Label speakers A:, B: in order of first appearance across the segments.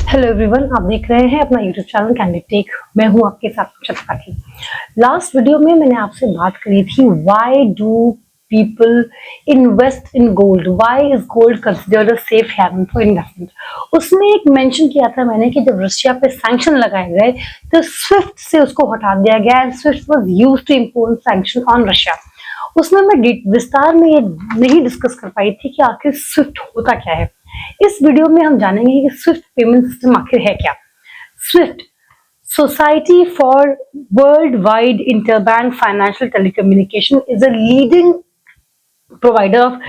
A: Hello everyone, आप देख रहे हैं अपना यूट्यूब चैनल कैंडिड टेक। मैं हूं आपके साथ शतपाठी। लास्ट वीडियो में मैंने आपसे बात करी थी why do people invest in gold, why is gold considered a safe haven for investment. उसमें एक मेंशन किया था मैंने कि जब रशिया पे सैंक्शन लगाए गए तो स्विफ्ट से उसको हटा दिया गया and SWIFT was used to impose sanction on Russia. उसमें मैं विस्तार में ये नहीं डिस्कस कर पाई थी कि आखिर स्विफ्ट होता क्या है। इस वीडियो में हम जानेंगे कि स्विफ्ट पेमेंट सिस्टम आखिर है क्या। Swift society for world wide interbank financial telecommunication is a leading provider of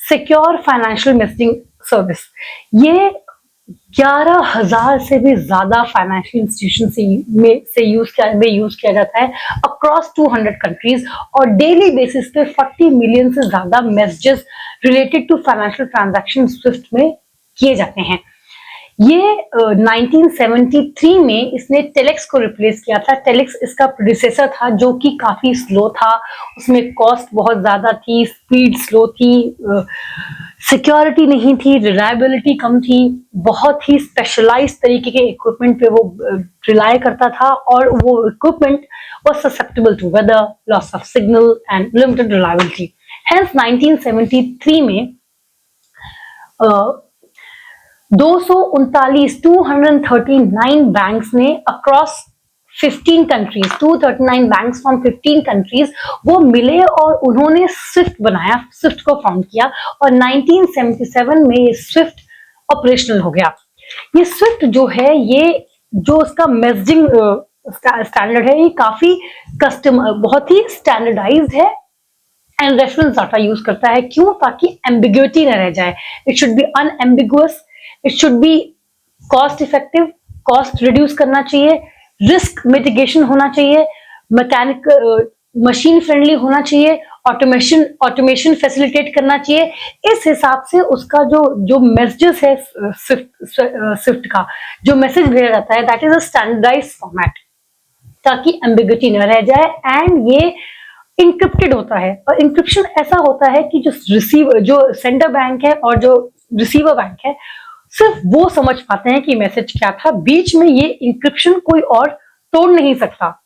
A: secure financial messaging service. ये 11,000 से भी ज्यादा फाइनेंशियल इंस्टीट्यूशन से यूज किया जाता है अक्रॉस 200 कंट्रीज और डेली बेसिस पे 40 मिलियन से ज्यादा messages related to financial transaction SWIFT में किए जाते हैं। ये 1973 में इसने टेलेक्स को रिप्लेस किया था। टेलेक्स इसका प्रेडिसेसर था जो कि काफी स्लो था, उसमें कॉस्ट बहुत ज्यादा थी, स्पीड स्लो थी, सिक्योरिटी नहीं थी, रिलायबिलिटी कम थी, बहुत ही स्पेशलाइज्ड तरीके के इक्विपमेंट पे वो रिलाय करता था और वो equipment was susceptible to weather, loss of signal and limited reliability. Hence 1973 में 239 बैंक्स ने across 15 countries, 239 banks from 15 countries वो मिले और उन्होंने स्विफ्ट बनाया, स्विफ्ट को फाउंड किया और 1977 में ये स्विफ्ट ऑपरेशनल हो गया। ये स्विफ्ट जो है, ये जो उसका मैसेजिंग स्टैंडर्ड है, ये काफी बहुत ही स्टैंडर्डाइज्ड है एंड रेफरेंस डाटा यूज करता है। क्यों? ताकि एम्बिग्युइटी न रह जाए। It should be unambiguous, it should be cost effective, cost reduce करना चाहिए, रिस्क मिटिगेशन होना चाहिए, मशीन फ्रेंडली होना चाहिए, ऑटोमेशन फैसिलिटेट करना चाहिए। इस हिसाब से उसका जो मैसेजेस है स्विफ्ट का जो मैसेज भेजा जाता है, that is a standardised format ताकि एम्बिग्युइटी न रह जाए। एंड ये इंक्रिप्टेड होता है और इंक्रिप्शन ऐसा होता है कि जो सेंडर बैंक है और जो रिसीवर बैंक है सिर्फ वो समझ पाते हैं कि मैसेज क्या था। बीच में ये इंक्रिप्शन कोई और तोड़ नहीं सकता।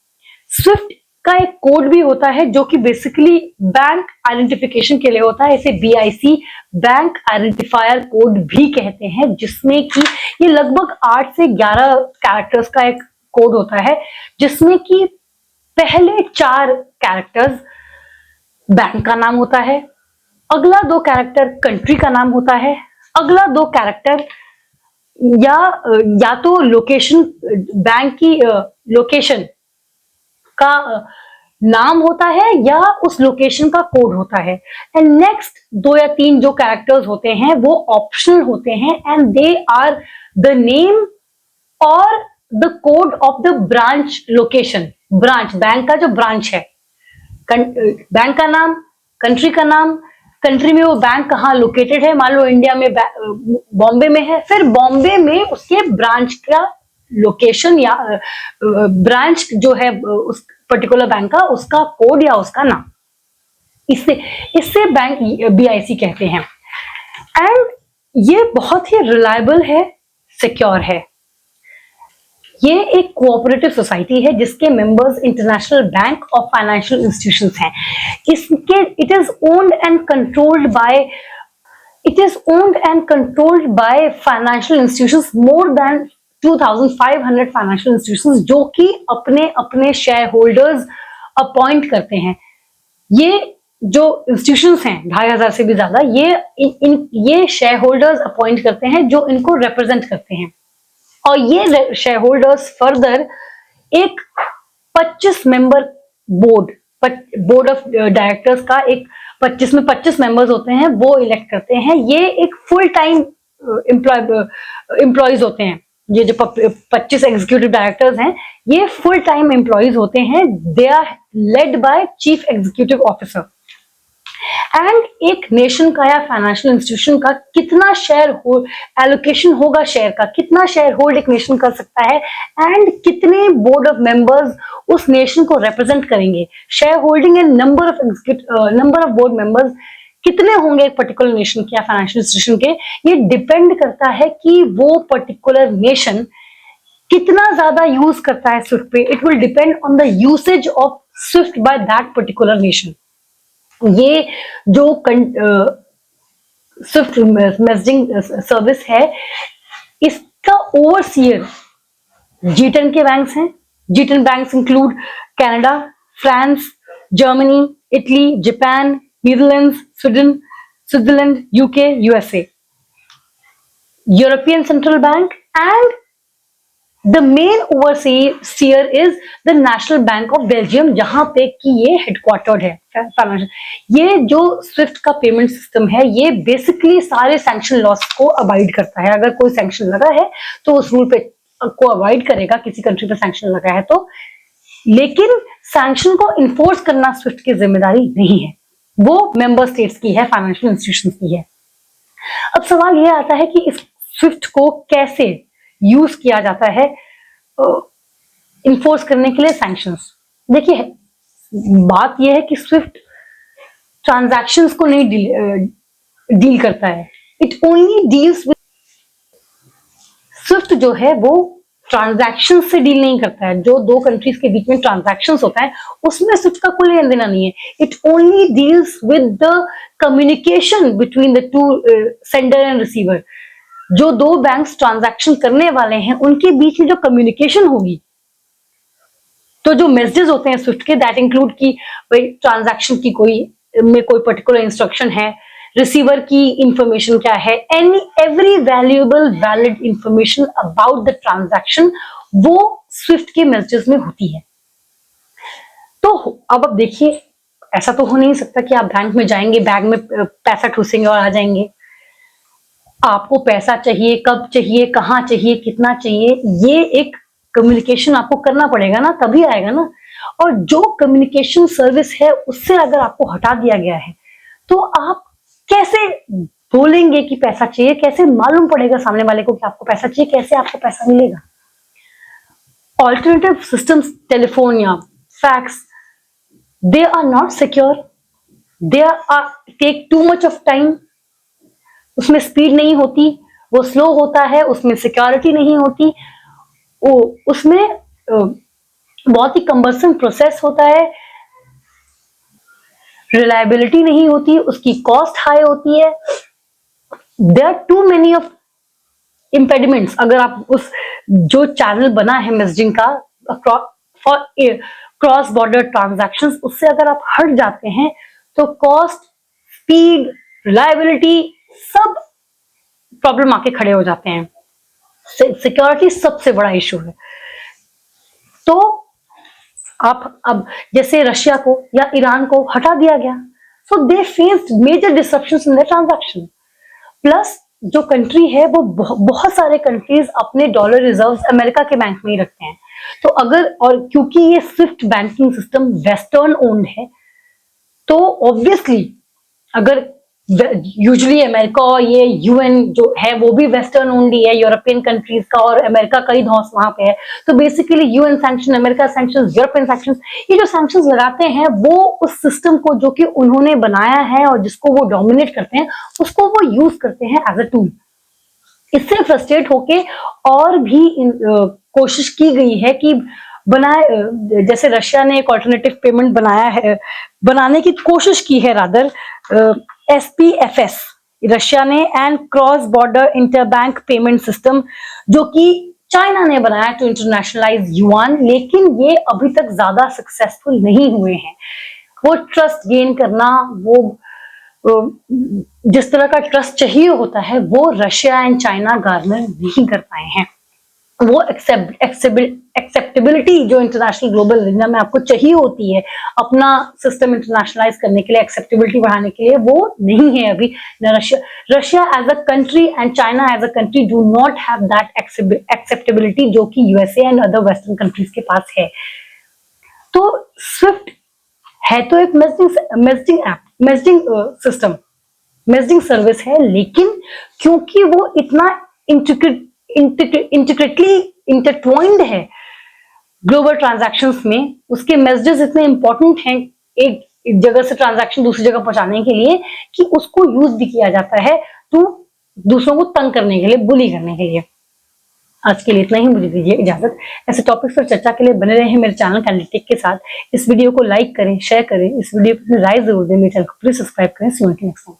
A: स्विफ्ट का एक कोड भी होता है जो कि बेसिकली बैंक आइडेंटिफिकेशन के लिए होता है। इसे BIC बैंक आइडेंटिफायर कोड भी कहते हैं, जिसमें कि ये लगभग 8 से 11 कैरेक्टर्स का एक कोड होता है, जिसमें कि पहले 4 कैरेक्टर्स बैंक का नाम होता है, अगला 2 कैरेक्टर कंट्री का नाम होता है, अगला 2 कैरेक्टर या तो लोकेशन, बैंक की लोकेशन का नाम होता है या उस लोकेशन का कोड होता है। एंड नेक्स्ट 2 या 3 जो कैरेक्टर्स होते हैं वो ऑप्शनल होते हैं and they are the name और the code of the branch location. Branch, bank का जो ब्रांच है, बैंक का नाम, कंट्री का नाम, कंट्री में वो बैंक कहाँ लोकेटेड है, मान लो इंडिया में बॉम्बे में है, फिर बॉम्बे में उसके ब्रांच का लोकेशन या ब्रांच जो है उस पर्टिकुलर बैंक का, उसका कोड या उसका नाम। इससे बैंक BIC कहते हैं। एंड ये बहुत ही रिलायबल है, सिक्योर है। ये एक कोऑपरेटिव सोसाइटी है जिसके मेंबर्स इंटरनेशनल बैंक और फाइनेंशियल इंस्टीट्यूशंस हैं। It is owned and controlled by financial institutions, more than 2500 financial institutions जो कि अपने अपने शेयर होल्डर्स अपॉइंट करते हैं। ये जो इंस्टीट्यूशंस हैं 2500 से भी ज्यादा, ये शेयर होल्डर्स अपॉइंट करते हैं जो इनको रिप्रेजेंट करते हैं। और ये शेयर होल्डर्स फर्दर एक 25 मेंबर बोर्ड ऑफ डायरेक्टर्स का एक 25 मेंबर्स होते हैं, वो इलेक्ट करते हैं। ये एक फुल टाइम एम्प्लॉयज होते हैं। ये जो 25 एग्जीक्यूटिव डायरेक्टर्स हैं, ये फुल टाइम एम्प्लॉयज होते हैं। They are led by chief executive officer. And एक नेशन का या फाइनेंशियल इंस्टीट्यूशन का कितना शेयर एलोकेशन होगा, शेयर का कितना शेयर होल्ड एक नेशन कर सकता है एंड कितने बोर्ड ऑफ मेंबर्स उस नेशन को रिप्रेजेंट करेंगे, share holding and number of board members कितने होंगे एक पर्टिकुलर नेशन के या फाइनेंशियल इंस्टीट्यूशन के, ये डिपेंड करता है कि वो पर्टिकुलर नेशन कितना ज्यादा यूज करता है स्विफ्ट पे. It will depend on the usage of Swift by that particular nation. ये जो स्विफ्ट मैसेजिंग सर्विस है, इसका ओवरसीयर G10 के बैंक्स हैं. G10 banks include Canada, France, Germany, Italy, Japan, Netherlands, Switzerland, UK, USA. European central bank and the main overseer is the national bank of Belgium, जहां पे कि ये headquartered है. ये जो स्विफ्ट का पेमेंट सिस्टम है, ये बेसिकली सारे सैंक्शन लॉस को अवॉइड करता है. अगर कोई सैंक्शन लगा है तो उस रूल पे को अवॉइड करेगा, किसी कंट्री पे सैंक्शन लगा है तो. लेकिन सैंक्शन को इन्फोर्स करना स्विफ्ट की जिम्मेदारी नहीं है, वो मेंबर स्टेट्स की है, फाइनेंशियल इंस्टीट्यूशंस की है. अब सवाल यह आता है कि इस स्विफ्ट को कैसे यूज किया जाता है इन्फोर्स करने के लिए सैंक्शंस. देखिए, बात यह है कि स्विफ्ट ट्रांजैक्शंस को नहीं डील करता है. It only deals with, Swift जो है वो ट्रांजैक्शन से डील नहीं करता है. जो दो कंट्रीज के बीच में ट्रांजैक्शंस होता है उसमें स्विफ्ट का कोई लेना देना नहीं है. It only deals with the communication between the two sender and receiver. जो दो बैंक्स ट्रांजैक्शन करने वाले हैं उनके बीच में जो कम्युनिकेशन होगी, तो जो मैसेजेस होते हैं स्विफ्ट के, दैट इंक्लूड कि भाई ट्रांजैक्शन की कोई पर्टिकुलर इंस्ट्रक्शन है, रिसीवर की इंफॉर्मेशन क्या है, every valuable valid information about the transaction, वो स्विफ्ट के मैसेजेस में होती है. तो अब देखिए, ऐसा तो हो नहीं सकता कि आप बैंक में जाएंगे, बैग में पैसा ठूसेंगे और आ जाएंगे. आपको पैसा चाहिए, कब चाहिए, कहाँ चाहिए, कितना चाहिए, ये एक कम्युनिकेशन आपको करना पड़ेगा ना, तभी आएगा ना. और जो कम्युनिकेशन सर्विस है उससे अगर आपको हटा दिया गया है तो आप कैसे बोलेंगे कि पैसा चाहिए, कैसे मालूम पड़ेगा सामने वाले को कि आपको पैसा चाहिए, कैसे आपको पैसा मिलेगा. ऑल्टरनेटिव सिस्टम्स, टेलीफोन या fax, they are not secure, they are take too much of time. उसमें स्पीड नहीं होती, वो स्लो होता है, उसमें सिक्योरिटी नहीं होती, उसमें बहुत ही कम्बरसम प्रोसेस होता है, रिलायबिलिटी नहीं होती, उसकी कॉस्ट हाई होती है. There are too many of impediments. अगर आप उस जो चैनल बना है मैसेजिंग का फॉर क्रॉस बॉर्डर ट्रांजैक्शंस, उससे अगर आप हट जाते हैं तो कॉस्ट, स्पीड, रिलायबिलिटी सब प्रॉब्लम आके खड़े हो जाते हैं. सिक्योरिटी सबसे बड़ा इशू है. तो आप अब जैसे रशिया को या ईरान को हटा दिया गया, so they faced major disruptions in their transaction. Plus जो कंट्री है वो बहुत सारे कंट्रीज अपने डॉलर रिजर्व्स अमेरिका के बैंक में ही रखते हैं. तो अगर, और क्योंकि ये swift banking system western owned है, तो ऑब्वियसली अगर यूजुअली अमेरिका और ये यूएन जो है वो भी वेस्टर्न ओनली है, यूरोपियन कंट्रीज का और अमेरिका का ही धौंस वहां पे है. तो basically UN sanction, America sanction, European sanction, ये जो सैंक्शन लगाते हैं वो उस सिस्टम को जो कि उन्होंने बनाया है और जिसको वो डोमिनेट करते हैं उसको वो यूज करते हैं एज अ टूल. इससे फ्रस्ट्रेट होके और भी कोशिश की गई है कि जैसे रशिया ने एक ऑल्टरनेटिव पेमेंट बनाया है, बनाने की कोशिश की है रादर, SPFS रशिया ने, and cross border interbank payment system, जो कि चाइना ने बनाया टू इंटरनेशनलाइज युआन. लेकिन ये अभी तक ज्यादा सक्सेसफुल नहीं हुए हैं. वो ट्रस्ट गेन करना, वो जिस तरह का ट्रस्ट चाहिए होता है वो रशिया एंड चाइना गार्नर नहीं कर पाए हैं. वो एक्सेप्टेबिलिटी जो इंटरनेशनल ग्लोबल एरिना में आपको चाहिए होती है अपना सिस्टम इंटरनेशनलाइज करने के लिए, एक्सेप्टेबिलिटी बढ़ाने के लिए, वो नहीं है अभी. Russia as a country and China as a country do not have that acceptability जो कि USA and other western countries के पास है. तो स्विफ्ट है तो एक messaging app, messaging system, messaging service है, लेकिन क्योंकि वो इतना इंटीग्रेटली इंटरट्वाइंड है ग्लोबल ट्रांजैक्शंस में, उसके मैसेजेस इतने इंपॉर्टेंट हैं एक जगह से ट्रांजैक्शन दूसरी जगह पहुंचाने के लिए कि उसको यूज भी किया जाता है टू दूसरों को तंग करने के लिए, बुली करने के लिए। आज के लिए इतना ही, मुझे दीजिए इजाजत। ऐसे टॉपिक्स पर चर्चा के लिए बने रहे मेरे चैनल कैंडिड टेक के साथ। इस वीडियो को लाइक करें, शेयर करें, इस वीडियो पर राय जरूर दें, मेरे चैनल को प्लीज सब्सक्राइब करें। सी यू नेक्स्ट टाइम।